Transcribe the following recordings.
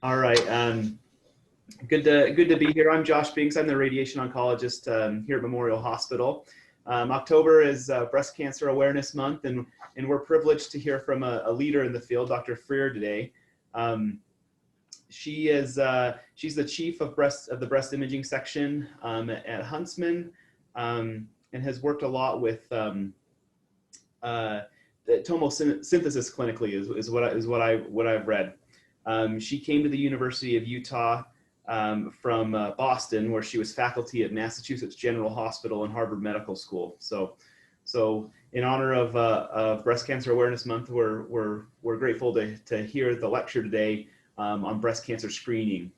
All right. Good to be here. I'm Josh Binks. I'm the radiation oncologist here at Memorial Hospital. October is Breast Cancer Awareness Month, and we're privileged to hear from a leader in the field, Dr. Freer, today. She's the chief of the breast imaging section at Huntsman, and has worked a lot with the tomosynthesis clinically is what I've read. She came to the University of Utah from Boston, where she was faculty at Massachusetts General Hospital and Harvard Medical School. So in honor of Breast Cancer Awareness Month, we're grateful to hear the lecture today on breast cancer screening.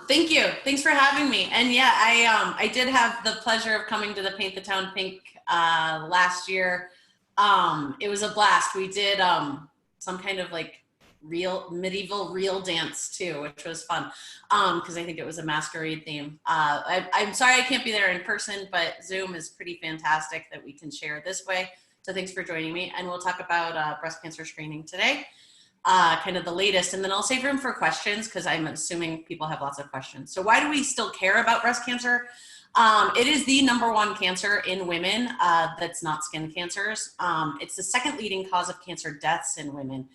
Thank you. Thanks for having me. And yeah, I did have the pleasure of coming to the Paint the Town Pink last year. It was a blast. We did some kind of like medieval reel dance too, which was fun because I think it was a masquerade theme. I'm sorry I can't be there in person, but Zoom is pretty fantastic that we can share this way. So thanks for joining me, and we'll talk about breast cancer screening today, kind of the latest, and then I'll save room for questions because I'm assuming people have lots of questions. So why do we still care about breast cancer? It is the #1 cancer in women that's not skin cancers. It's the second leading cause of cancer deaths in women.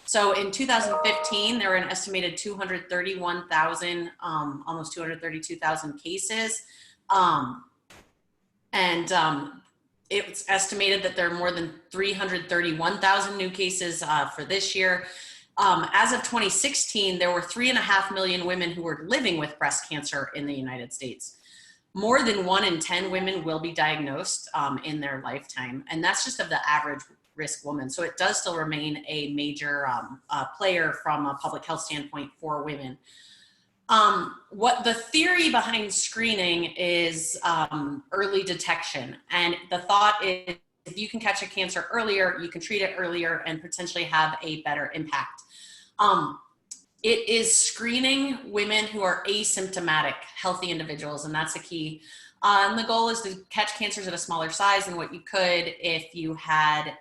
So in 2015, there were an estimated 231,000, almost 232,000 cases. It's estimated that there are more than 331,000 new cases for this year. As of 2016, there were 3.5 million women who were living with breast cancer in the United States. More than 1 in 10 women will be diagnosed in their lifetime, and that's just of the average risk woman. So it does still remain a major player from a public health standpoint for women. What the theory behind screening is early detection. And the thought is if you can catch a cancer earlier, you can treat it earlier and potentially have a better impact. It is screening women who are asymptomatic, healthy individuals, and that's the key. And the goal is to catch cancers at a smaller size than what you could if you had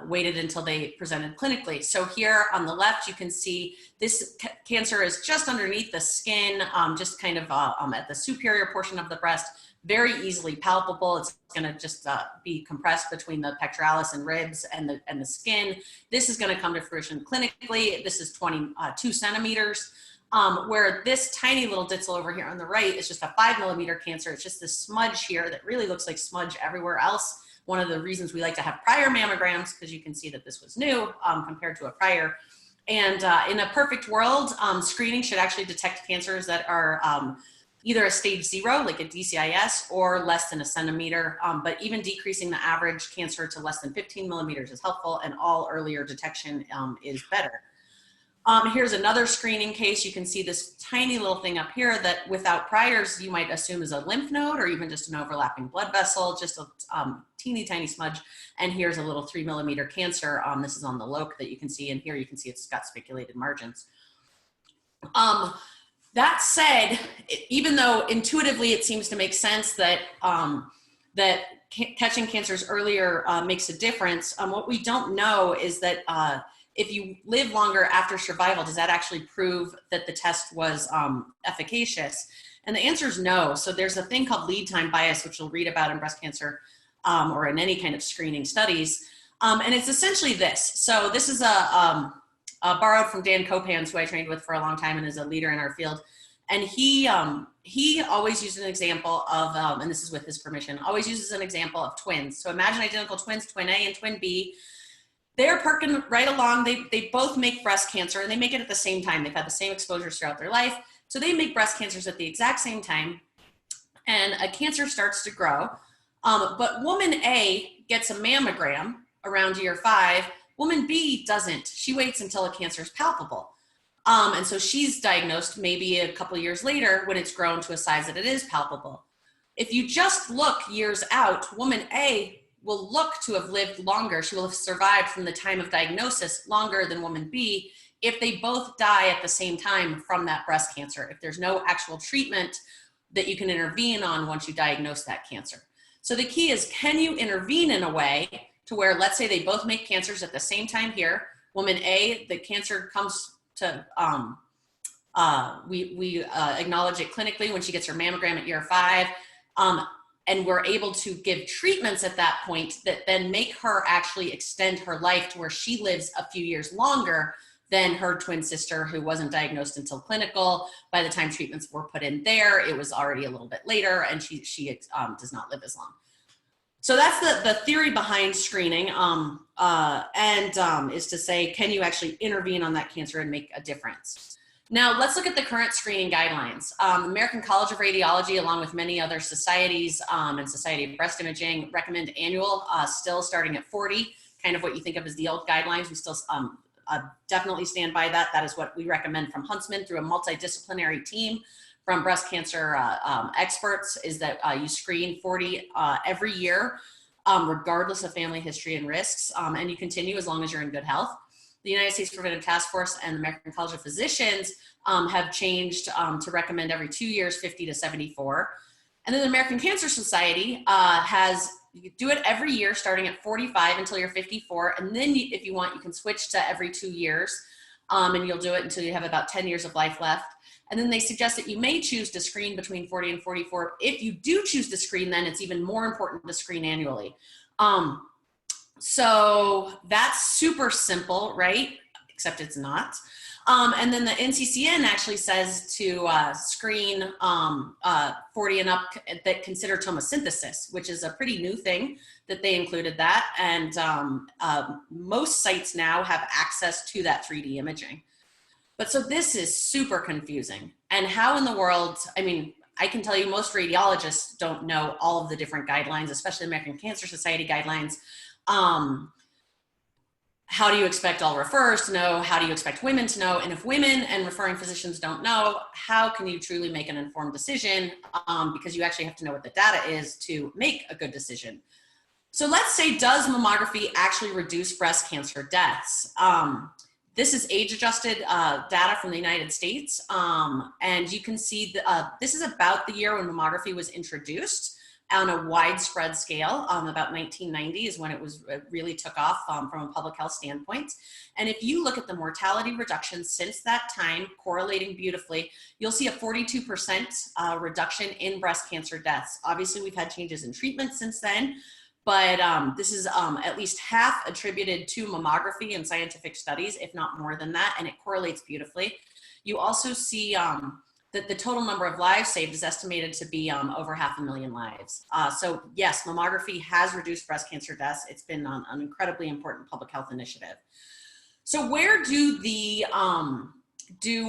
waited until they presented clinically. So here on the left, you can see this cancer is just underneath the skin, just kind of at the superior portion of the breast, very easily palpable. It's going to just be compressed between the pectoralis and ribs and the skin. This is going to come to fruition clinically. This is 22 centimeters. Where this tiny little ditzel over here on the right is just a 5-millimeter cancer. It's just this smudge here that really looks like smudge everywhere else. One of the reasons we like to have prior mammograms, because you can see that this was new compared to a prior. And in a perfect world, screening should actually detect cancers that are either a stage 0, like a DCIS, or less than a centimeter. But even decreasing the average cancer to less than 15 millimeters is helpful, and all earlier detection is better. Here's another screening case. You can see this tiny little thing up here that without priors, you might assume is a lymph node or even just an overlapping blood vessel, just a teeny tiny smudge. And here's a little 3-millimeter cancer. This is on the lobe that you can see, and here you can see it's got spiculated margins. That said, even though intuitively it seems to make sense that, catching cancers earlier makes a difference, what we don't know is that if you live longer after survival, does that actually prove that the test was efficacious? And the answer is no. So there's a thing called lead time bias, which you'll read about in breast cancer or in any kind of screening studies. And it's essentially this. So this is borrowed from Dan Copans, who I trained with for a long time and is a leader in our field. And he always used an example of, and this is with his permission, always uses an example of twins. So imagine identical twins, twin A and twin B. They're perking right along. They both make breast cancer, and they make it at the same time. They've had the same exposures throughout their life. So they make breast cancers at the exact same time, and a cancer starts to grow. But woman A gets a mammogram around year 5. Woman B doesn't. She waits until a cancer is palpable. And so she's diagnosed maybe a couple of years later when it's grown to a size that it is palpable. If you just look years out, woman A will look to have lived longer. She will have survived from the time of diagnosis longer than woman B if they both die at the same time from that breast cancer, if there's no actual treatment that you can intervene on once you diagnose that cancer. So the key is, can you intervene in a way to where, let's say they both make cancers at the same time here, Woman A, the cancer comes to, we acknowledge it clinically when she gets her mammogram at year 5. And we're able to give treatments at that point that then make her actually extend her life to where she lives a few years longer than her twin sister, who wasn't diagnosed until clinical. By the time treatments were put in there, it was already a little bit later, and she does not live as long. So that's the theory behind screening, is to say, can you actually intervene on that cancer and make a difference? Now, let's look at the current screening guidelines. American College of Radiology, along with many other societies and Society of Breast Imaging, recommend annual, still starting at 40, kind of what you think of as the old guidelines. We still definitely stand by that. That is what we recommend from Huntsman through a multidisciplinary team from breast cancer experts, is that you screen 40 every year, regardless of family history and risks, and you continue as long as you're in good health. The United States Preventive Task Force and the American College of Physicians have changed to recommend every 2 years, 50 to 74. And then the American Cancer Society you do it every year starting at 45 until you're 54. And then if you want, you can switch to every 2 years, and you'll do it until you have about 10 years of life left. And then they suggest that you may choose to screen between 40 and 44. If you do choose to screen, then it's even more important to screen annually. So that's super simple, right? Except it's not. And then the NCCN actually says to screen 40 and up that consider tomosynthesis, which is a pretty new thing that they included that. And most sites now have access to that 3D imaging. But so this is super confusing. And how in the world, I mean, I can tell you most radiologists don't know all of the different guidelines, especially American Cancer Society guidelines. How do you expect all referrers to know? How do you expect women to know? And if women and referring physicians don't know, how can you truly make an informed decision? Because you actually have to know what the data is to make a good decision. So let's say, does mammography actually reduce breast cancer deaths? This is age-adjusted data from the United States. And you can see this is about the year when mammography was introduced on a widespread scale. About 1990 is when it really took off from a public health standpoint. And if you look at the mortality reduction since that time, correlating beautifully, you'll see a 42% reduction in breast cancer deaths. Obviously, we've had changes in treatment since then, but this is at least half attributed to mammography in scientific studies, if not more than that, and it correlates beautifully. You also see that the total number of lives saved is estimated to be over 500,000 lives. So yes, mammography has reduced breast cancer deaths. It's been an incredibly important public health initiative. So where do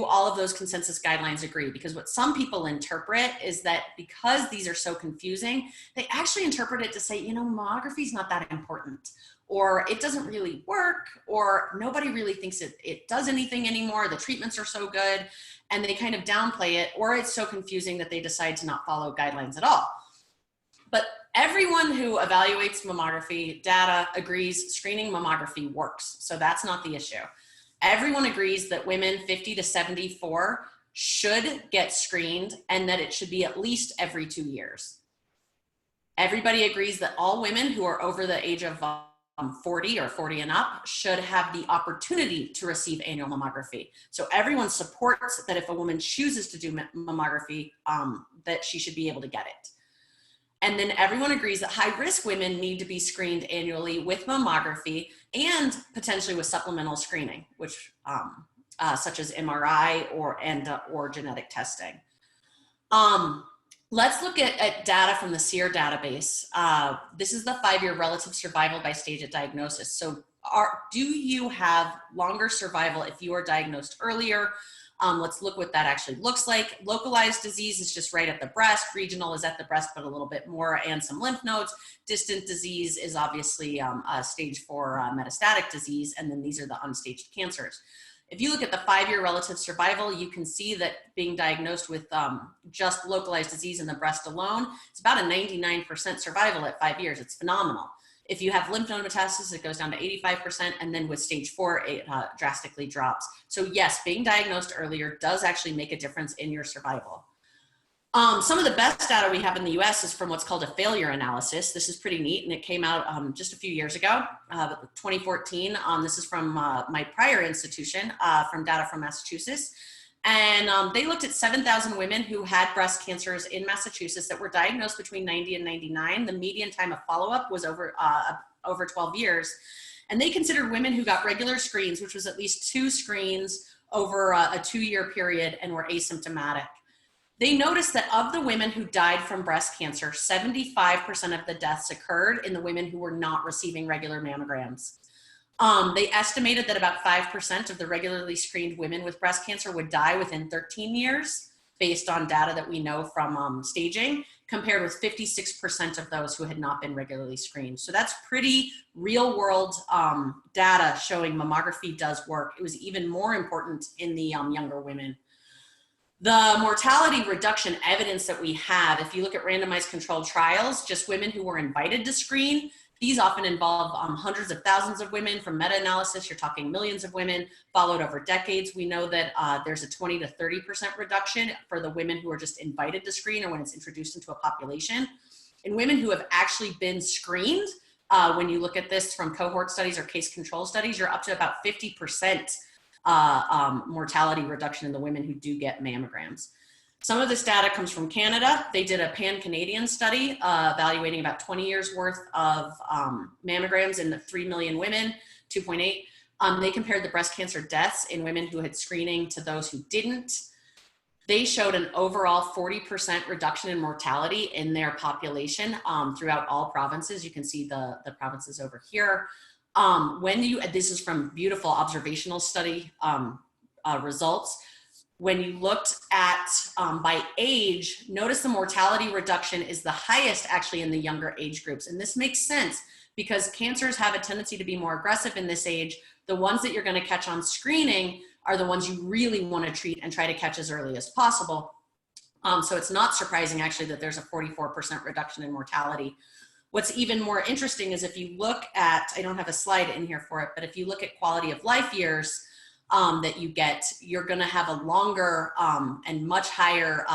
all of those consensus guidelines agree? Because what some people interpret is that because these are so confusing, they actually interpret it to say, you know, mammography is not that important, or it doesn't really work, or nobody really thinks it does anything anymore. The treatments are so good, and they kind of downplay it, or it's so confusing that they decide to not follow guidelines at all. But everyone who evaluates mammography data agrees screening mammography works. So that's not the issue. Everyone agrees that women 50 to 74 should get screened, and that it should be at least every 2 years. Everybody agrees that all women who are over the age of 40 or 40 and up should have the opportunity to receive annual mammography. So everyone supports that if a woman chooses to do mammography, that she should be able to get it. And then everyone agrees that high-risk women need to be screened annually with mammography and potentially with supplemental screening, which such as MRI or genetic testing. Let's look at data from the SEER database. This is the 5-year relative survival by stage at diagnosis. So do you have longer survival if you are diagnosed earlier? Let's look what that actually looks like. Localized disease is just right at the breast. Regional is at the breast, but a little bit more, and some lymph nodes. Distant disease is obviously stage 4 metastatic disease, and then these are the unstaged cancers. If you look at the 5-year relative survival, you can see that being diagnosed with just localized disease in the breast alone, it's about a 99% survival at 5 years. It's phenomenal. If you have lymph node metastasis, it goes down to 85%, and then with stage 4, it drastically drops. So yes, being diagnosed earlier does actually make a difference in your survival. Some of the best data we have in the US is from what's called a failure analysis. This is pretty neat, and it came out just a few years ago, 2014. This is from my prior institution, from data from Massachusetts. And they looked at 7,000 women who had breast cancers in Massachusetts that were diagnosed between 90 and 99. The median time of follow-up was over 12 years. And they considered women who got regular screens, which was at least 2 screens over a 2-year period, and were asymptomatic. They noticed that of the women who died from breast cancer, 75% of the deaths occurred in the women who were not receiving regular mammograms. They estimated that about 5% of the regularly screened women with breast cancer would die within 13 years, based on data that we know from staging, compared with 56% of those who had not been regularly screened. So that's pretty real world data showing mammography does work. It was even more important in the younger women. The mortality reduction evidence that we have, if you look at randomized controlled trials, just women who were invited to screen, these often involve hundreds of thousands of women. From meta-analysis, you're talking millions of women followed over decades. We know that there's a 20 to 30% reduction for the women who are just invited to screen or when it's introduced into a population. In women who have actually been screened, when you look at this from cohort studies or case control studies, you're up to about 50% mortality reduction in the women who do get mammograms. Some of this data comes from Canada. They did a pan-Canadian study evaluating about 20 years worth of mammograms in the 3 million women, 2.8. They compared the breast cancer deaths in women who had screening to those who didn't. They showed an overall 40% reduction in mortality in their population throughout all provinces. You can see the provinces over here. This is from beautiful observational study results. When you looked at by age, notice the mortality reduction is the highest actually in the younger age groups. And this makes sense because cancers have a tendency to be more aggressive in this age. The ones that you're going to catch on screening are the ones you really want to treat and try to catch as early as possible. So it's not surprising actually that there's a 44% reduction in mortality. What's even more interesting is if you look at, I don't have a slide in here for it, but if you look at quality of life years that you get, you're gonna have a longer and much higher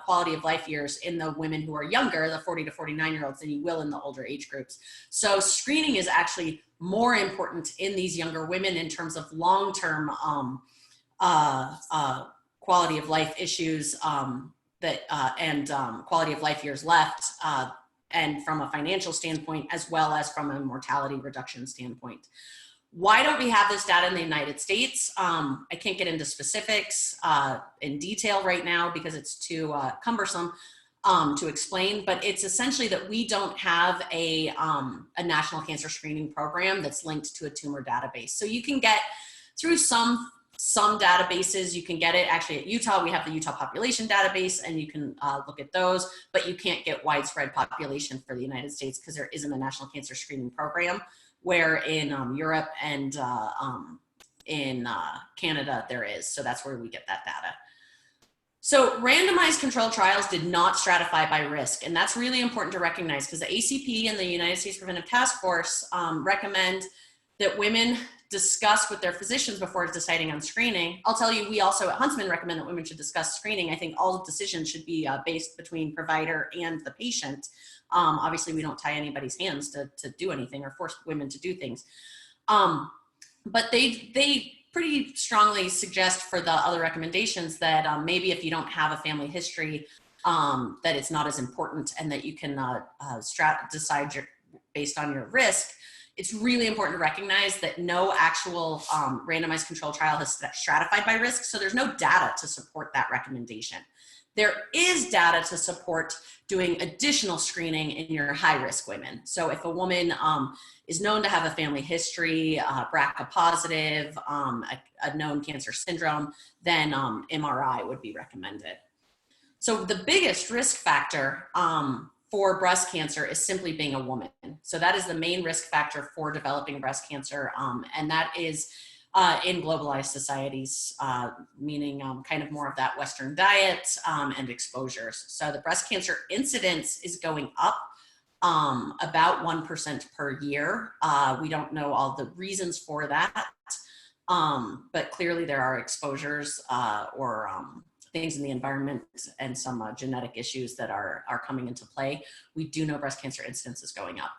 quality of life years in the women who are younger, the 40 to 49-year-olds, than you will in the older age groups. So screening is actually more important in these younger women in terms of long-term quality of life issues and quality of life years left, and from a financial standpoint, as well as from a mortality reduction standpoint. Why don't we have this data in the United States? I can't get into specifics in detail right now because it's too cumbersome to explain, but it's essentially that we don't have a national cancer screening program that's linked to a tumor database. So you can get through some databases, you can get it actually at Utah. We have the Utah population database and you can look at those, but you can't get widespread population for the United States because there isn't a national cancer screening program, where in Europe and in Canada there is. So that's where we get that data. So randomized controlled trials did not stratify by risk. And that's really important to recognize because the ACP and the United States Preventive Task Force recommend that women discuss with their physicians before deciding on screening. I'll tell you, we also at Huntsman recommend that women should discuss screening. I think all decisions should be based between provider and the patient. Obviously, we don't tie anybody's hands to do anything or force women to do things. But they pretty strongly suggest for the other recommendations that maybe if you don't have a family history, that it's not as important and that you can decide based on your risk. It's really important to recognize that no actual randomized control trial has stratified by risk, so there's no data to support that recommendation. There is data to support doing additional screening in your high-risk women. So if a woman is known to have a family history, BRCA positive, a known cancer syndrome, then MRI would be recommended. So the biggest risk factor for breast cancer is simply being a woman. So that is the main risk factor for developing breast cancer, and that is in globalized societies, meaning kind of more of that Western diet and exposures. So the breast cancer incidence is going up about 1% per year. We don't know all the reasons for that, but clearly there are exposures or things in the environment and some genetic issues that are coming into play, we do know breast cancer incidence is going up.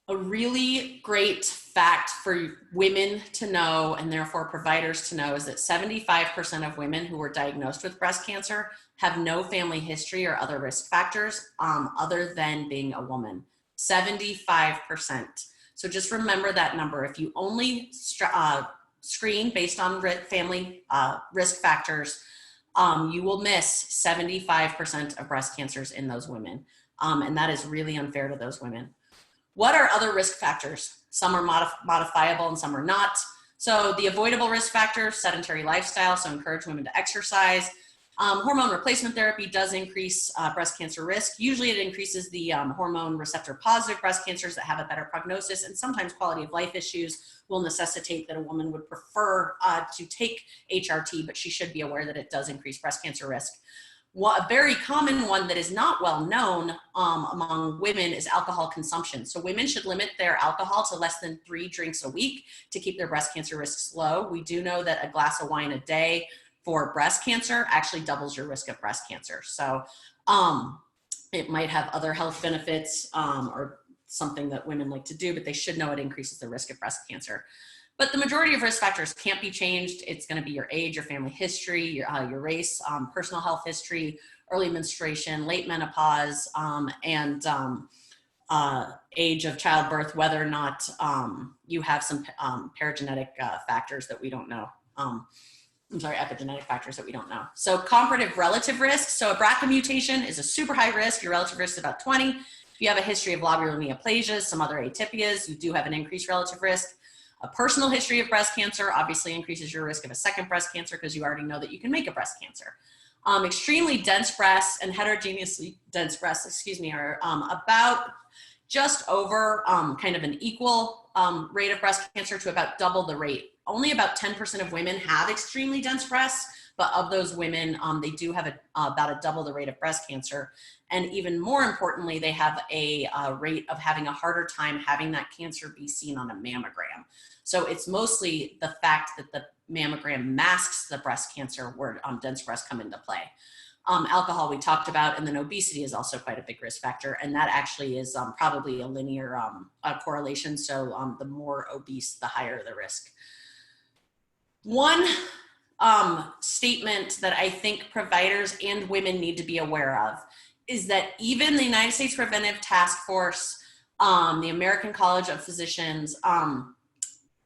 A really great fact for women to know, and therefore providers to know, is that 75% of women who were diagnosed with breast cancer have no family history or other risk factors other than being a woman. 75%. So just remember that number. If you only screen based on family risk factors, you will miss 75% of breast cancers in those women. And that is really unfair to those women. What are other risk factors? Some are modifiable and some are not. So the avoidable risk factors, sedentary lifestyle, so encourage women to exercise. Hormone replacement therapy does increase breast cancer risk. Usually it increases the hormone receptor positive breast cancers that have a better prognosis, and sometimes quality of life issues will necessitate that a woman would prefer to take HRT, but she should be aware that it does increase breast cancer risk. A very common one that is not well known among women is alcohol consumption. So women should limit their alcohol to less than 3 drinks a week to keep their breast cancer risks low. We do know that a glass of wine a day for breast cancer actually doubles your risk of breast cancer. So it might have other health benefits or something that women like to do, but they should know it increases the risk of breast cancer. But the majority of risk factors can't be changed. It's going to be your age, your family history, your race, personal health history, early menstruation, late menopause, and age of childbirth, whether or not you have some paragenetic factors that we don't know. Epigenetic factors that we don't know. So comparative relative risk. So a BRCA mutation is a super high risk. Your relative risk is about 20. If you have a history of lobular neoplasias, some other atypias, you do have an increased relative risk. A personal history of breast cancer obviously increases your risk of a second breast cancer because you already know that you can make a breast cancer. Extremely dense breasts and heterogeneously dense breasts, are about just over kind of an equal rate of breast cancer to about double the rate. Only about 10% of women have extremely dense breasts, but of those women, they do have about a double the rate of breast cancer. And even more importantly, they have a rate of having a harder time having that cancer be seen on a mammogram. So it's mostly the fact that the mammogram masks the breast cancer where dense breasts come into play. Alcohol we talked about, and then obesity is also quite a big risk factor, and that actually is probably a linear correlation. So the more obese, the higher the risk. One statement that I think providers and women need to be aware of is that even the United States Preventive Task Force, the American College of Physicians,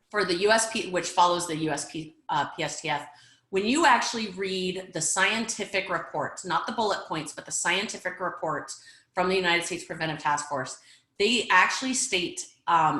for the USP, which follows the PSTF, when you actually read the scientific reports, not the bullet points, but the scientific reports from the United States Preventive Task Force, they actually state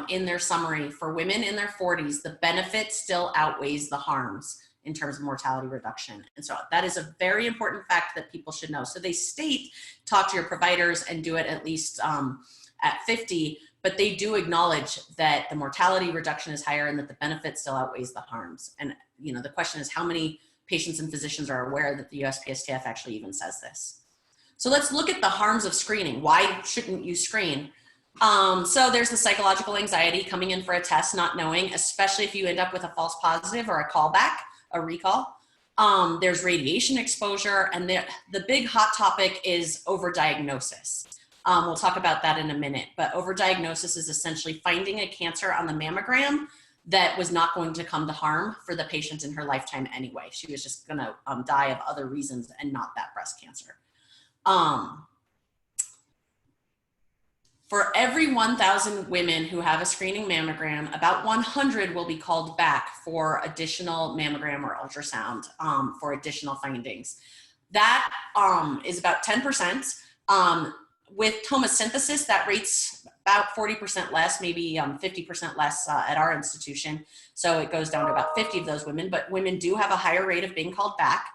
in their summary, for women in their 40s, the benefit still outweighs the harms in terms of mortality reduction. And so that is a very important fact that people should know. So they state, talk to your providers and do it at least at 50, but they do acknowledge that the mortality reduction is higher and that the benefit still outweighs the harms. And the question is how many patients and physicians are aware that the USPSTF actually even says this. So let's look at the harms of screening. Why shouldn't you screen? So there's the psychological anxiety coming in for a test, not knowing, especially if you end up with a false positive or a callback, a recall. There's radiation exposure, and the big hot topic is overdiagnosis. We'll talk about that in a minute, but overdiagnosis is essentially finding a cancer on the mammogram that was not going to come to harm for the patient in her lifetime anyway. She was just gonna die of other reasons and not that breast cancer. For every 1,000 women who have a screening mammogram, about 100 will be called back for additional mammogram or ultrasound for additional findings. That is about 10%. With tomosynthesis, that rate's about 40% less, maybe 50% less at our institution. So it goes down to about 50 of those women, but women do have a higher rate of being called back.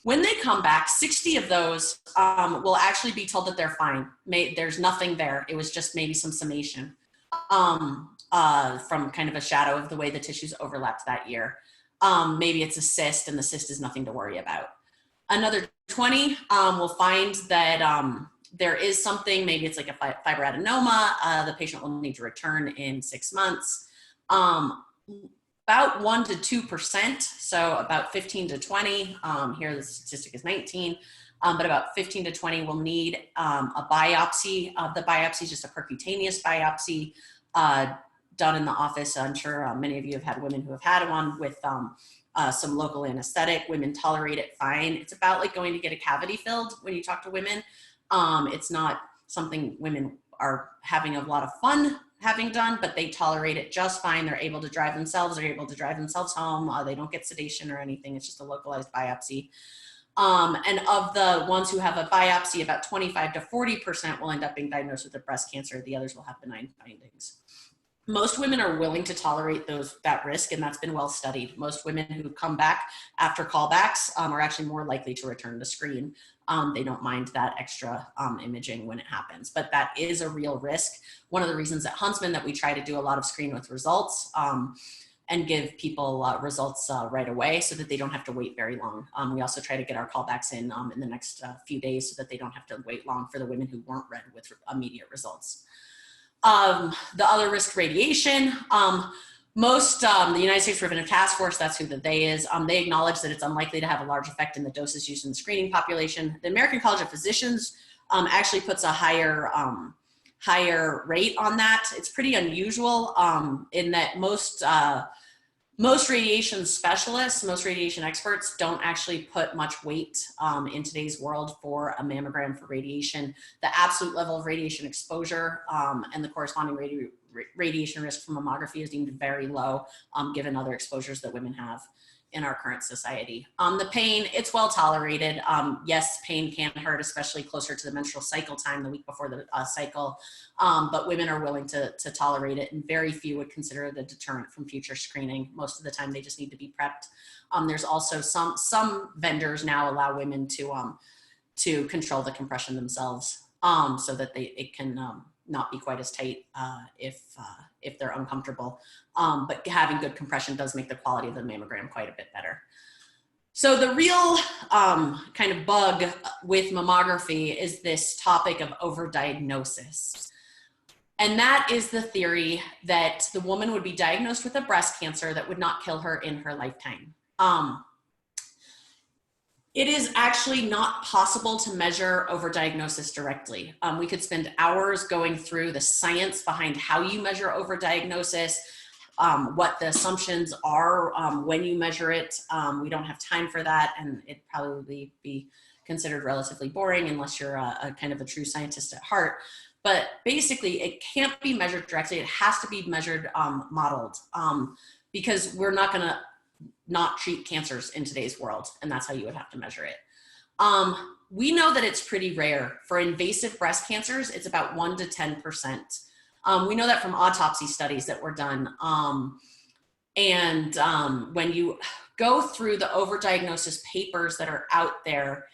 When they come back, 60 of those will actually be told that they're fine. There's nothing there. It was just maybe some summation from kind of a shadow of the way the tissues overlapped that year. Maybe it's a cyst and the cyst is nothing to worry about. Another 20 will find that there is something, maybe it's like a fibroadenoma. The patient will need to return in 6 months. About about 1 to 2%, so about 15 to 20. Here the statistic is 19, but about 15 to 20 will need a biopsy. The biopsy is just a percutaneous biopsy done in the office. I'm sure many of you have had women who have had one with some local anesthetic. Women tolerate it fine. It's about like going to get a cavity filled when you talk to women. It's not something women are having a lot of fun having done, but they tolerate it just fine. They're able to drive themselves. They're able to drive themselves home. They don't get sedation or anything. It's just a localized biopsy. And of the ones who have a biopsy, about 25 to 40% will end up being diagnosed with a breast cancer. The others will have benign findings. Most women are willing to tolerate that risk, and that's been well studied. Most women who come back after callbacks are actually more likely to return to screen. They don't mind that extra imaging when it happens, but that is a real risk. One of the reasons at Huntsman that we try to do a lot of screen with results and give people results right away so that they don't have to wait very long. We also try to get our callbacks in the next few days so that they don't have to wait long for the women who weren't read with immediate results. The other risk, radiation. The United States Preventive Task Force, that's who the they is, they acknowledge that it's unlikely to have a large effect in the doses used in the screening population. The American College of Physicians actually puts a higher rate on that. It's pretty unusual in that most radiation specialists, most radiation experts don't actually put much weight in today's world for a mammogram for radiation. The absolute level of radiation exposure and the corresponding radiation risk from mammography is deemed very low given other exposures that women have in our current society. The pain, it's well tolerated. Yes, pain can hurt, especially closer to the menstrual cycle time, the week before the cycle, but women are willing to tolerate it, and very few would consider it a deterrent from future screening. Most of the time they just need to be prepped. There's also some vendors now allow women to control the compression themselves so that it can not be quite as tight if they're uncomfortable. But having good compression does make the quality of the mammogram quite a bit better. So the real kind of bug with mammography is this topic of overdiagnosis. And that is the theory that the woman would be diagnosed with a breast cancer that would not kill her in her lifetime. It is actually not possible to measure overdiagnosis directly. We could spend hours going through the science behind how you measure overdiagnosis, what the assumptions are when you measure it. We don't have time for that, and it'd probably be considered relatively boring unless you're a kind of a true scientist at heart. But basically, it can't be measured directly. It has to be measured modeled because we're not going to not treat cancers in today's world, and that's how you would have to measure it. We know that it's pretty rare. For invasive breast cancers, it's about 1 to 10%. We know that from autopsy studies that were done. When you go through the overdiagnosis papers that are out there,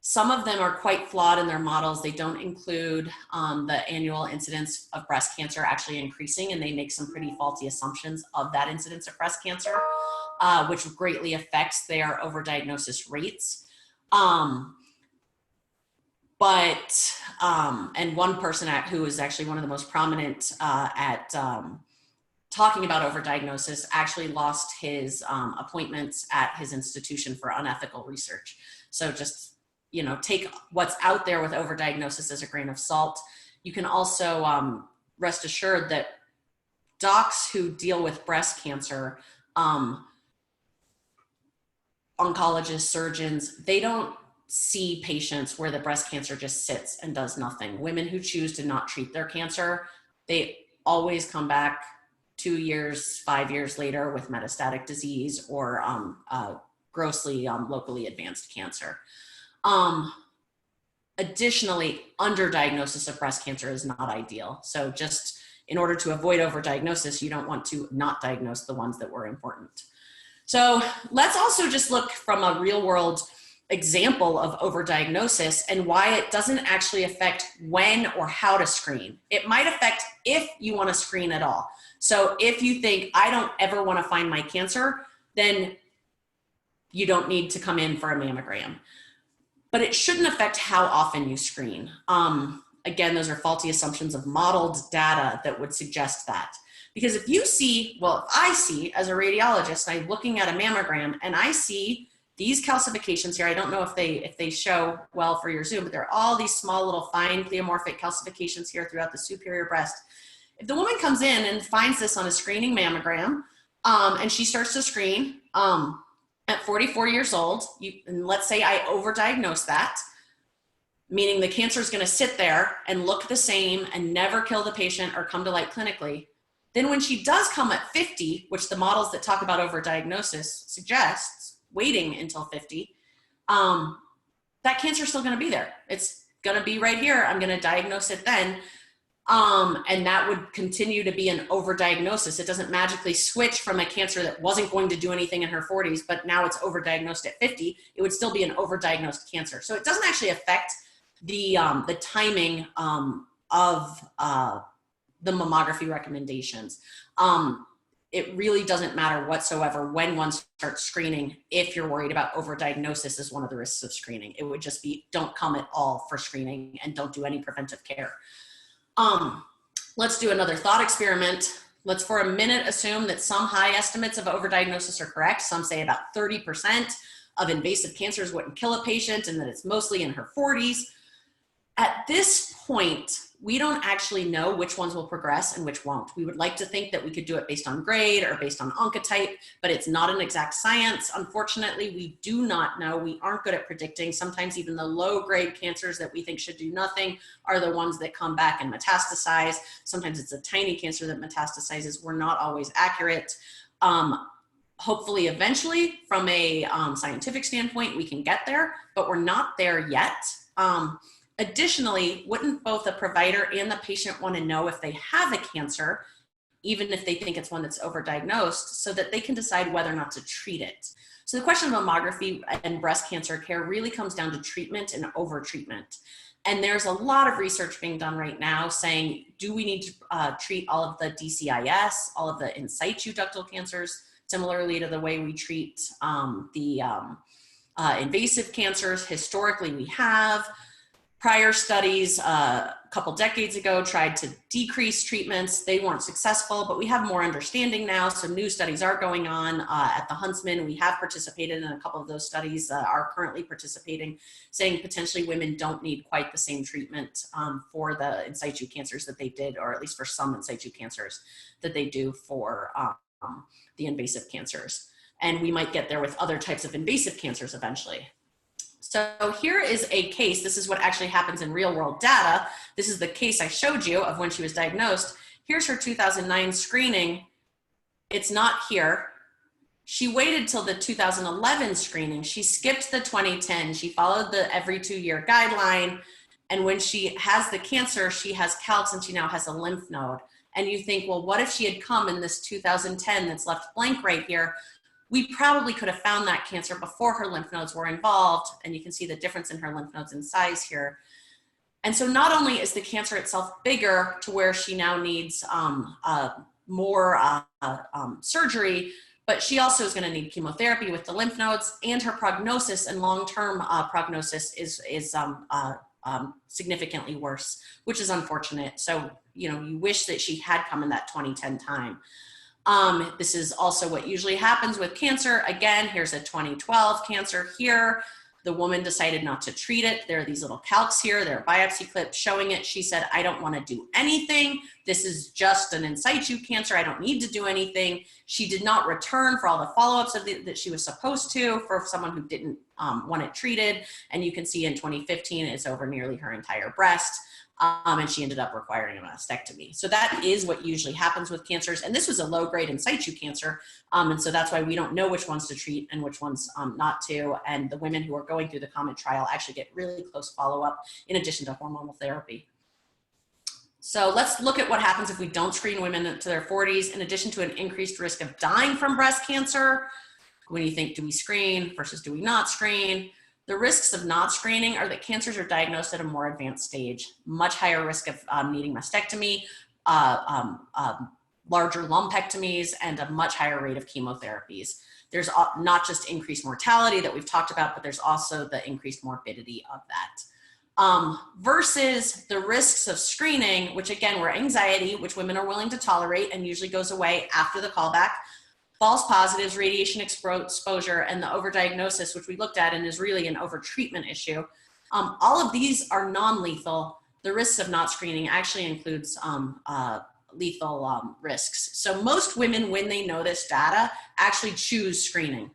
some of them are quite flawed in their models. They don't include the annual incidence of breast cancer actually increasing, and they make some pretty faulty assumptions of that incidence of breast cancer, which greatly affects their overdiagnosis rates. And one person who is actually one of the most prominent at talking about overdiagnosis actually lost his appointments at his institution for unethical research. So just, take what's out there with overdiagnosis as a grain of salt. You can also rest assured that docs who deal with breast cancer, oncologists, surgeons, they don't see patients where the breast cancer just sits and does nothing. Women who choose to not treat their cancer, they always come back 2 years, 5 years later with metastatic disease or grossly locally advanced cancer. Additionally, underdiagnosis of breast cancer is not ideal. So just in order to avoid overdiagnosis, you don't want to not diagnose the ones that were important. So let's also just look from a real world example of overdiagnosis and why it doesn't actually affect when or how to screen. It might affect if you want to screen at all. So if you think, I don't ever want to find my cancer, then you don't need to come in for a mammogram. But it shouldn't affect how often you screen. Again, those are faulty assumptions of modeled data that would suggest that. Because if you see, well, if I see as a radiologist, I'm looking at a mammogram and I see these calcifications here. I don't know if they show well for your Zoom, but there are all these small little fine pleomorphic calcifications here throughout the superior breast. If the woman comes in and finds this on a screening mammogram, and she starts to screen at 44 years old, and let's say I overdiagnose that, meaning the cancer is going to sit there and look the same and never kill the patient or come to light clinically. Then when she does come at 50, which the models that talk about overdiagnosis suggests, waiting until 50, that cancer is still going to be there. It's going to be right here. I'm going to diagnose it then. And that would continue to be an overdiagnosis. It doesn't magically switch from a cancer that wasn't going to do anything in her 40s, but now it's overdiagnosed at 50. It would still be an overdiagnosed cancer. So it doesn't actually affect the timing of the mammography recommendations. It really doesn't matter whatsoever when one starts screening if you're worried about overdiagnosis as one of the risks of screening. It would just be don't come at all for screening and don't do any preventive care. Let's do another thought experiment. Let's for a minute assume that some high estimates of overdiagnosis are correct. Some say about 30% of invasive cancers wouldn't kill a patient and that it's mostly in her 40s. At this point, we don't actually know which ones will progress and which won't. We would like to think that we could do it based on grade or based on oncotype, but it's not an exact science. Unfortunately, we do not know. We aren't good at predicting. Sometimes even the low-grade cancers that we think should do nothing are the ones that come back and metastasize. Sometimes it's a tiny cancer that metastasizes. We're not always accurate. Hopefully, eventually, from a scientific standpoint, we can get there, but we're not there yet. Additionally, wouldn't both the provider and the patient want to know if they have a cancer, even if they think it's one that's overdiagnosed, so that they can decide whether or not to treat it? So the question of mammography and breast cancer care really comes down to treatment and overtreatment. And there's a lot of research being done right now saying, do we need to treat all of the DCIS, all of the in situ ductal cancers, similarly to the way we treat invasive cancers? Historically, we have. Prior studies a couple decades ago tried to decrease treatments. They weren't successful, but we have more understanding now. So new studies are going on at the Huntsman. We have participated in a couple of those studies, are currently participating, saying potentially women don't need quite the same treatment for the in situ cancers that they did, or at least for some in situ cancers that they do for the invasive cancers. And we might get there with other types of invasive cancers eventually. So here is a case. This is what actually happens in real world data. This is the case I showed you of when she was diagnosed. Here's her 2009 screening. It's not here. She waited till the 2011 screening. She skipped the 2010. She followed the every 2-year guideline. And when she has the cancer, she has calcs and she now has a lymph node. And you think, well, what if she had come in this 2010 that's left blank right here? We probably could have found that cancer before her lymph nodes were involved, and you can see the difference in her lymph nodes in size here. And so not only is the cancer itself bigger to where she now needs more surgery, but she also is going to need chemotherapy with the lymph nodes, and her prognosis and long-term prognosis is significantly worse, which is unfortunate. So, you know, you wish that she had come in that 2010 time. This is also what usually happens with cancer. Again, here's a 2012 cancer here. The woman decided not to treat it. There are these little calcs here. There are biopsy clips showing it. She said, I don't want to do anything. This is just an in situ cancer. I don't need to do anything. She did not return for all the follow-ups that she was supposed to for someone who didn't want it treated. And you can see in 2015, it's over nearly her entire breast. And she ended up requiring a mastectomy. So that is what usually happens with cancers. And this was a low-grade in situ cancer. And so that's why we don't know which ones to treat and which ones not to. And the women who are going through the COMET trial actually get really close follow-up in addition to hormonal therapy. So let's look at what happens if we don't screen women to their 40s, in addition to an increased risk of dying from breast cancer. When you think, do we screen versus do we not screen? The risks of not screening are that cancers are diagnosed at a more advanced stage, much higher risk of needing mastectomy, larger lumpectomies, and a much higher rate of chemotherapies. There's not just increased mortality that we've talked about, but there's also the increased morbidity of that. versus the risks of screening, which again were anxiety, which women are willing to tolerate and usually goes away after the callback, false positives, radiation exposure, and the overdiagnosis, which we looked at and is really an overtreatment issue. All of these are non-lethal. The risks of not screening actually includes lethal risks. So most women, when they know this data, actually choose screening.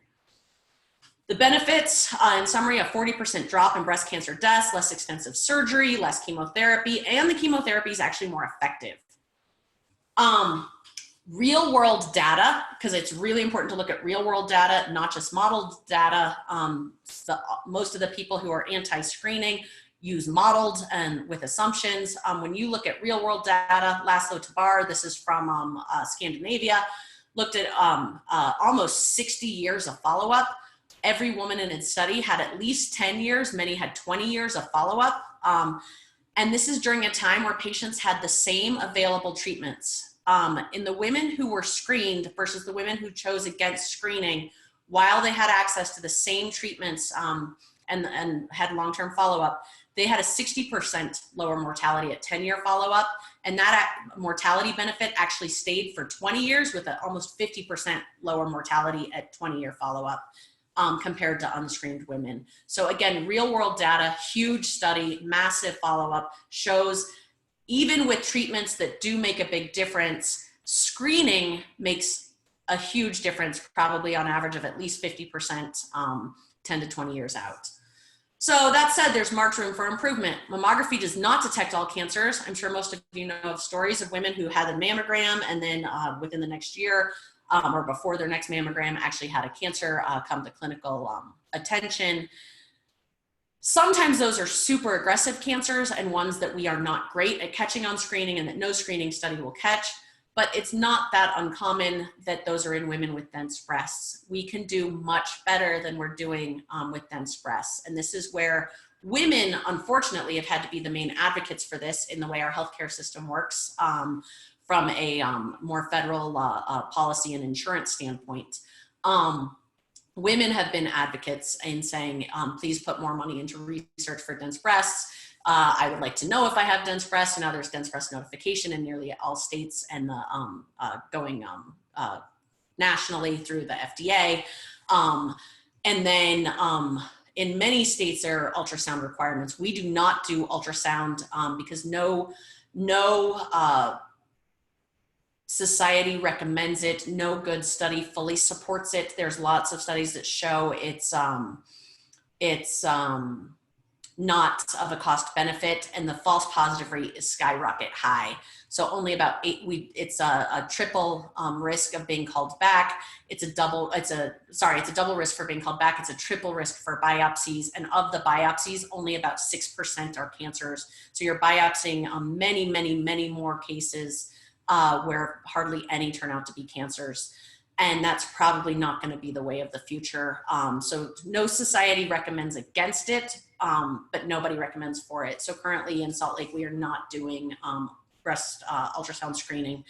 The benefits, in summary, a 40% drop in breast cancer deaths, less extensive surgery, less chemotherapy, and the chemotherapy is actually more effective. Real world data, because it's really important to look at real world data, not just modeled data. Most of the people who are anti-screening use modeled and with assumptions. When you look at real world data, Laszlo Tabar, this is from Scandinavia, looked at almost 60 years of follow-up. Every woman in its study had at least 10 years, many had 20 years of follow-up. And this is during a time where patients had the same available treatments. In the women who were screened versus the women who chose against screening, while they had access to the same treatments and had long-term follow-up, they had a 60% lower mortality at 10-year follow-up. And that mortality benefit actually stayed for 20 years with an almost 50% lower mortality at 20-year follow-up. Compared to unscreened women. So again, real world data, huge study, massive follow-up, shows even with treatments that do make a big difference, screening makes a huge difference, probably on average of at least 50%, 10 to 20 years out. So that said, there's marked room for improvement. Mammography does not detect all cancers. I'm sure most of you know of stories of women who had a mammogram and then within the next year, or before their next mammogram actually had a cancer come to clinical attention. Sometimes those are super aggressive cancers and ones that we are not great at catching on screening and that no screening study will catch, but it's not that uncommon that those are in women with dense breasts. We can do much better than we're doing with dense breasts. And this is where women, unfortunately, have had to be the main advocates for this in the way our healthcare system works. From a more federal policy and insurance standpoint. Women have been advocates in saying, please put more money into research for dense breasts. I would like to know if I have dense breasts. And now there's dense breast notification in nearly all states and going nationally through the FDA. And then in many states, there are ultrasound requirements. We do not do ultrasound because no society recommends it. No good study fully supports it. There's lots of studies that show it's not of a cost benefit, and the false positive rate is skyrocket high. So only about it's a triple risk of being called back. It's a double risk for being called back. It's a triple risk for biopsies. And of the biopsies, only about 6% are cancers. So you're biopsying many, many, many more cases where hardly any turn out to be cancers. And that's probably not going to be the way of the future. So no society recommends against it, but nobody recommends for it. So currently in Salt Lake, we are not doing breast ultrasound screening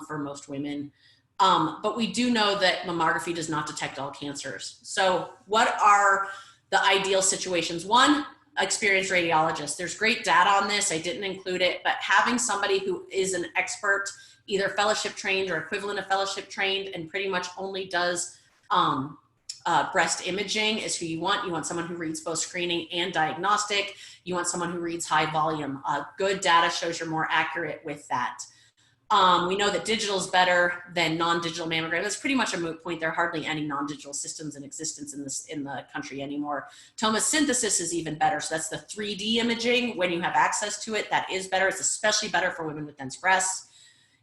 for most women. But we do know that mammography does not detect all cancers. So what are the ideal situations? One, experienced radiologist. There's great data on this. I didn't include it, but having somebody who is an expert, either fellowship trained or equivalent of fellowship trained, and pretty much only does breast imaging is who you want. You want someone who reads both screening and diagnostic. You want someone who reads high volume. Good data shows you're more accurate with that. We know that digital is better than non-digital mammogram. That's pretty much a moot point. There are hardly any non-digital systems in existence in the country anymore. Tomosynthesis is even better. So that's the 3D imaging. When you have access to it, that is better. It's especially better for women with dense breasts.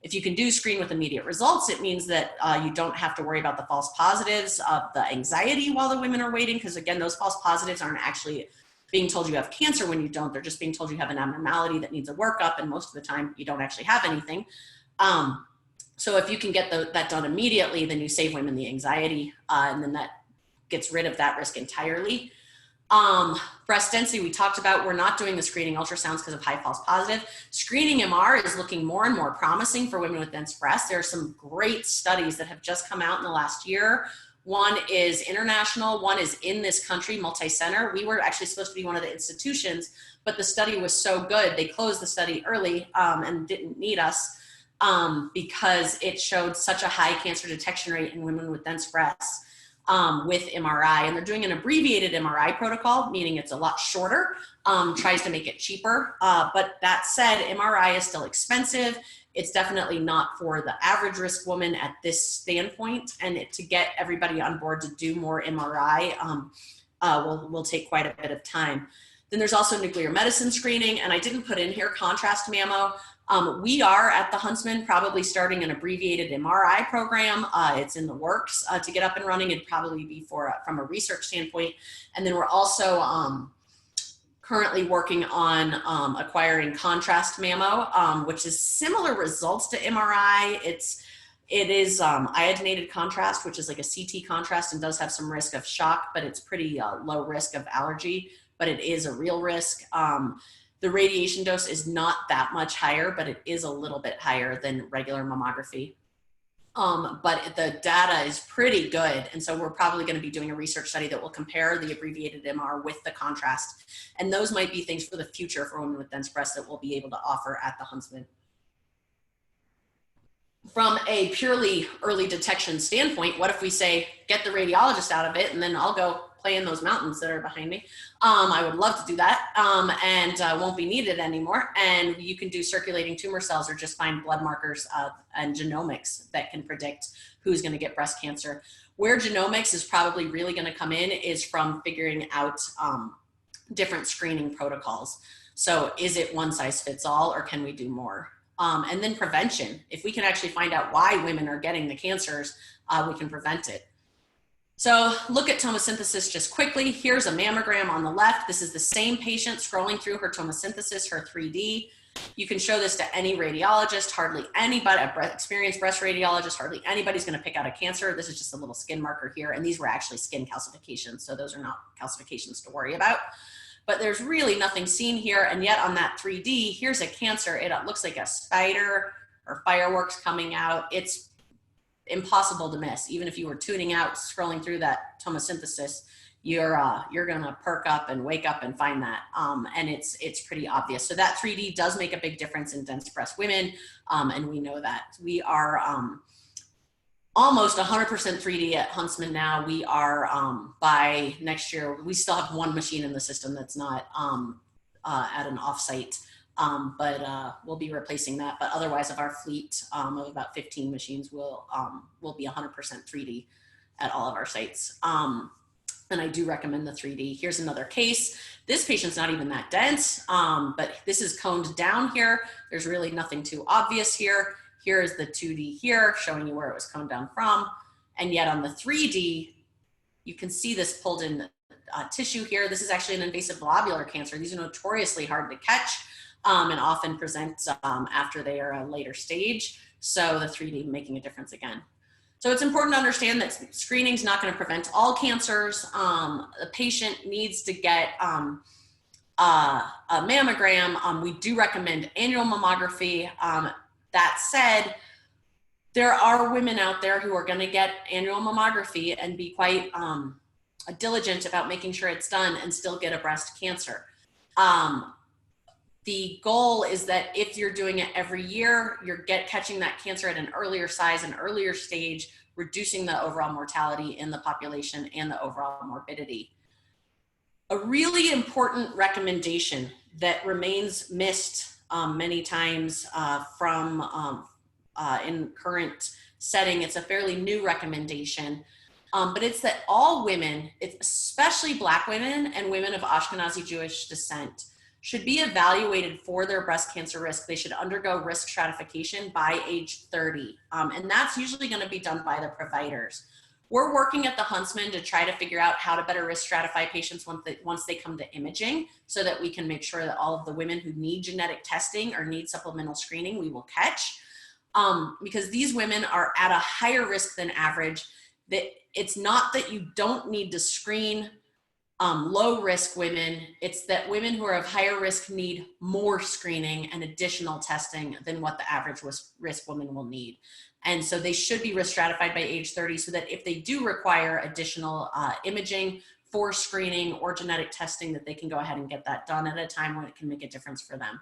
If you can do screen with immediate results, it means that you don't have to worry about the false positives of the anxiety while the women are waiting. Because again, those false positives aren't actually being told you have cancer when you don't. They're just being told you have an abnormality that needs a workup. And most of the time you don't actually have anything. So if you can get that done immediately, then you save women the anxiety, and then that gets rid of that risk entirely. Breast density, we talked about. We're not doing the screening ultrasounds because of high false positive. Screening MR is looking more and more promising for women with dense breasts. There are some great studies that have just come out in the last year One is international, one is in this country, multi-center. We were actually supposed to be one of the institutions, but the study was so good, they closed the study early and didn't need us because it showed such a high cancer detection rate in women with dense breasts with MRI. And they're doing an abbreviated MRI protocol, meaning it's a lot shorter, tries to make it cheaper. But that said, MRI is still expensive. It's definitely not for the average risk woman at this standpoint. And to get everybody on board to do more MRI will take quite a bit of time. Then there's also nuclear medicine screening. And I didn't put in here contrast mammo. We are at the Huntsman probably starting an abbreviated MRI program. It's in the works to get up and running. It'd probably be from a research standpoint. And then we're also currently working on acquiring contrast mammo, which is similar results to MRI. It is iodinated contrast, which is like a CT contrast and does have some risk of shock, but it's pretty low risk of allergy, but it is a real risk. The radiation dose is not that much higher, but it is a little bit higher than regular mammography. But the data is pretty good. And so we're probably going to be doing a research study that will compare the abbreviated MR with the contrast. And those might be things for the future for women with dense breasts that we'll be able to offer at the Huntsman. From a purely early detection standpoint, what if we say, get the radiologist out of it, and then I'll go play in those mountains that are behind me. I would love to do that and won't be needed anymore. And you can do circulating tumor cells or just find blood markers and genomics that can predict who's going to get breast cancer. Where genomics is probably really going to come in is from figuring out different screening protocols. So is it one size fits all, or can we do more? And then prevention. If we can actually find out why women are getting the cancers, we can prevent it. So look at tomosynthesis just quickly. Here's a mammogram on the left. This is the same patient scrolling through her tomosynthesis, her 3D. You can show this to any radiologist, hardly anybody, experienced breast radiologist, hardly anybody's gonna pick out a cancer. This is just a little skin marker here. And these were actually skin calcifications. So those are not calcifications to worry about. But there's really nothing seen here. And yet on that 3D, here's a cancer. It looks like a spider or fireworks coming out. It's impossible to miss. Even if you were tuning out, scrolling through that tomosynthesis, you're gonna perk up and wake up and find that. And it's pretty obvious. So that 3D does make a big difference in dense breast women. And we know that. We are almost 100% 3D at Huntsman now. We are, by next year, we still have one machine in the system that's not at an offsite, but we'll be replacing that. But otherwise, of our fleet of about 15 machines, will be 100% 3D at all of our sites. And I do recommend the 3D. Here's another case. This patient's not even that dense, but this is coned down here. There's really nothing too obvious here. Here is the 2D here, showing you where it was coned down from. And yet on the 3D, you can see this pulled in tissue here. This is actually an invasive lobular cancer. These are notoriously hard to catch and often present after they are a later stage. So the 3D making a difference again. So it's important to understand that screening is not going to prevent all cancers. The patient needs to get a mammogram. We do recommend annual mammography. That said, there are women out there who are going to get annual mammography and be quite diligent about making sure it's done and still get a breast cancer. The goal is that if you're doing it every year, you're catching that cancer at an earlier size, an earlier stage, reducing the overall mortality in the population and the overall morbidity. A really important recommendation that remains missed many times in current setting, it's a fairly new recommendation, but it's that all women, especially Black women and women of Ashkenazi Jewish descent, should be evaluated for their breast cancer risk. They should undergo risk stratification by age 30. And that's usually going to be done by the providers. We're working at the Huntsman to try to figure out how to better risk stratify patients once they come to imaging, so that we can make sure that all of the women who need genetic testing or need supplemental screening, we will catch. Because these women are at a higher risk than average. That it's not that you don't need to screen low risk women, it's that women who are of higher risk need more screening and additional testing than what the average risk woman will need. And so they should be risk stratified by age 30 so that if they do require additional imaging for screening or genetic testing, that they can go ahead and get that done at a time when it can make a difference for them.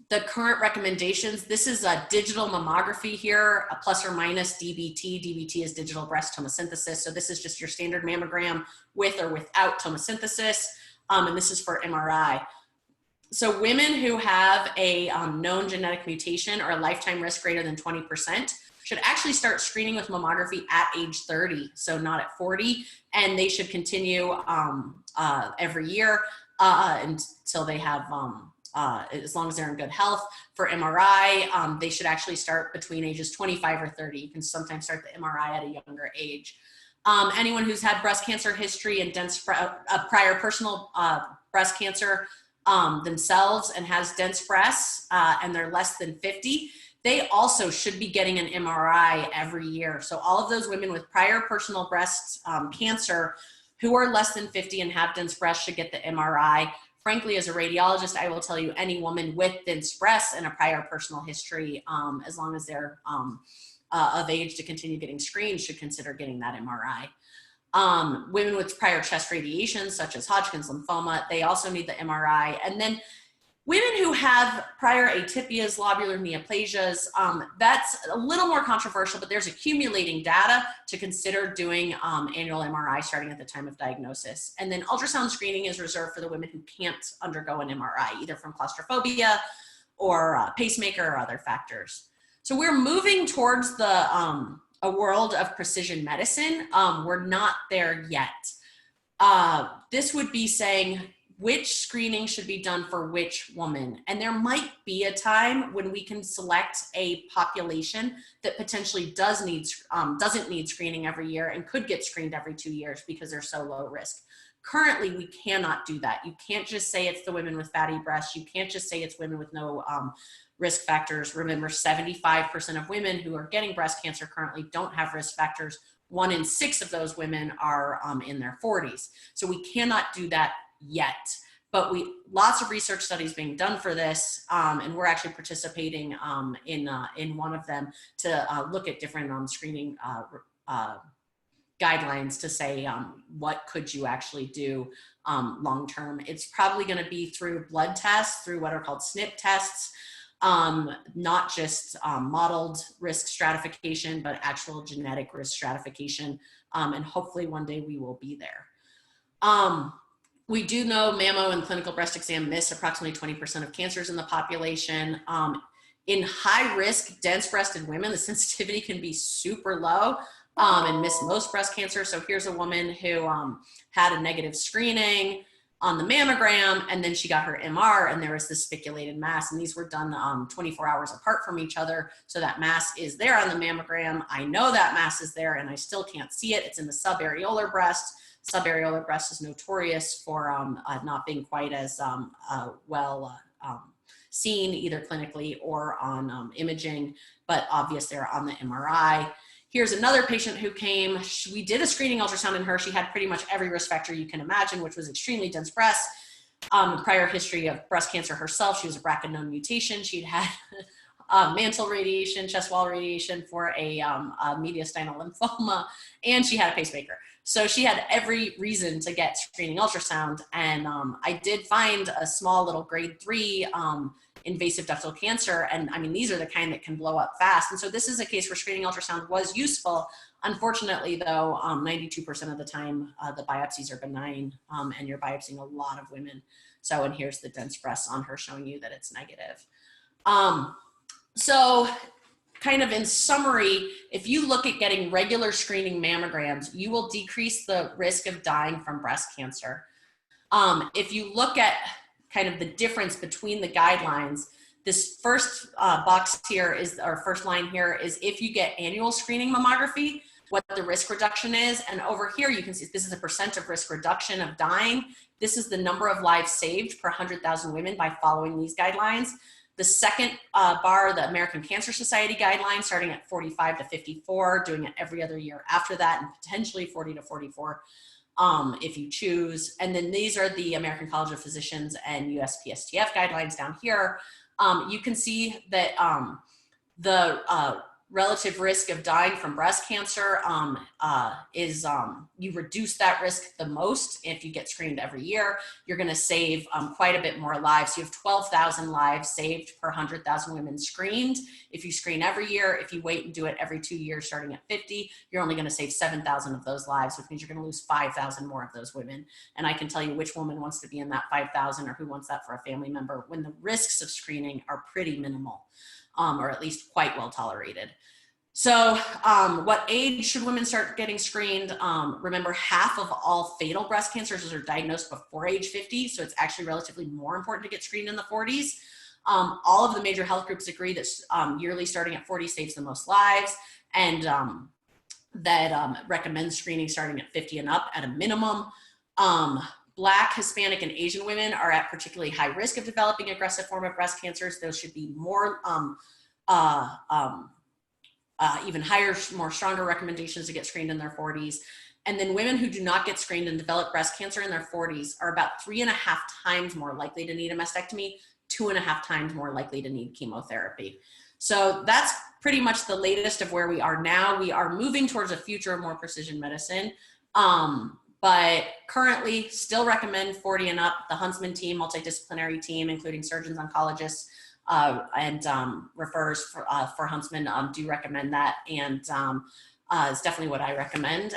The current recommendations, this is a digital mammography here, a plus or minus DBT. DBT is digital breast tomosynthesis. So this is just your standard mammogram with or without tomosynthesis. And this is for MRI. So women who have a known genetic mutation or a lifetime risk greater than 20% should actually start screening with mammography at age 30, so not at 40, and they should continue every year until they have, as long as they're in good health. For MRI, they should actually start between ages 25 or 30. You can sometimes start the MRI at a younger age. Anyone who's had breast cancer history and prior personal breast cancer themselves and has dense breasts and they're less than 50, they also should be getting an MRI every year. So all of those women with prior personal breast cancer who are less than 50 and have dense breasts should get the MRI. Frankly, as a radiologist, I will tell you any woman with dense breasts and a prior personal history, as long as they're of age to continue getting screened, should consider getting that MRI. Women with prior chest radiation, such as Hodgkin's lymphoma, they also need the MRI. And then women who have prior atypias, lobular neoplasias, that's a little more controversial, but there's accumulating data to consider doing annual MRI starting at the time of diagnosis. And then ultrasound screening is reserved for the women who can't undergo an MRI, either from claustrophobia or pacemaker or other factors. So we're moving towards the a world of precision medicine. We're not there yet. This would be saying which screening should be done for which woman. And there might be a time when we can select a population that potentially doesn't need screening every year and could get screened every 2 years because they're so low risk. Currently, we cannot do that. You can't just say it's the women with fatty breasts. You can't just say it's women with no risk factors. Remember, 75% of women who are getting breast cancer currently don't have risk factors. 1 in 6 of those women are in their 40s. So we cannot do that yet. But lots of research studies being done for this, and we're actually participating in one of them to look at different screening guidelines to say what could you actually do long term. It's probably going to be through blood tests, through what are called SNP tests, not just modeled risk stratification, but actual genetic risk stratification. And hopefully one day we will be there. We do know mammo and clinical breast exam miss approximately 20% of cancers in the population. In high risk, dense breasted women, the sensitivity can be super low and miss most breast cancer. So here's a woman who had a negative screening on the mammogram, and then she got her MR, and there was this spiculated mass, and these were done 24 hours apart from each other. So that mass is there on the mammogram. I know that mass is there, and I still can't see it. It's in the subareolar breast. Subareolar breast is notorious for not being quite as well seen either clinically or on imaging, but obvious there on the MRI. Here's another patient who came. We did a screening ultrasound in her. She had pretty much every risk factor you can imagine, which was extremely dense breast, prior history of breast cancer herself. She was a BRCA known mutation. She'd had mantle radiation, chest wall radiation for a mediastinal lymphoma, and she had a pacemaker. So she had every reason to get screening ultrasound. And I did find a small little grade 3 invasive ductal cancer. And I mean, these are the kind that can blow up fast. And so this is a case where screening ultrasound was useful. Unfortunately, though, 92% of the time, the biopsies are benign, and you're biopsying a lot of women. So, and here's the dense breasts on her showing you that it's negative. So kind of in summary, if you look at getting regular screening mammograms, you will decrease the risk of dying from breast cancer. If you look at kind of the difference between the guidelines, this first box here is, or first line here is if you get annual screening mammography, what the risk reduction is. And over here, you can see this is a percent of risk reduction of dying. This is the number of lives saved per 100,000 women by following these guidelines. The second bar, the American Cancer Society guidelines, starting at 45 to 54, doing it every other year after that, and potentially 40 to 44 if you choose. And then these are the American College of Physicians and USPSTF guidelines down here. You can see that The relative risk of dying from breast cancer is you reduce that risk the most if you get screened every year. You're going to save quite a bit more lives. You have 12,000 lives saved per 100,000 women screened. If you screen every year, if you wait and do it every 2 years starting at 50, you're only going to save 7,000 of those lives, which means you're going to lose 5,000 more of those women. And I can tell you which woman wants to be in that 5,000 or who wants that for a family member when the risks of screening are pretty minimal. Or at least quite well tolerated. So what age should women start getting screened? Remember, half of all fatal breast cancers are diagnosed before age 50, so it's actually relatively more important to get screened in the 40s. All of the major health groups agree that yearly starting at 40 saves the most lives, and that recommends screening starting at 50 and up at a minimum. Black, Hispanic, and Asian women are at particularly high risk of developing aggressive form of breast cancers. Those should be more, even higher, more stronger recommendations to get screened in their 40s. And then women who do not get screened and develop breast cancer in their 40s are about 3.5 times more likely to need a mastectomy, 2.5 times more likely to need chemotherapy. So that's pretty much the latest of where we are now. We are moving towards a future of more precision medicine. But currently still recommend 40 and up. The Huntsman team, multidisciplinary team, including surgeons, oncologists, and referrers for Huntsman do recommend that. And it's definitely what I recommend.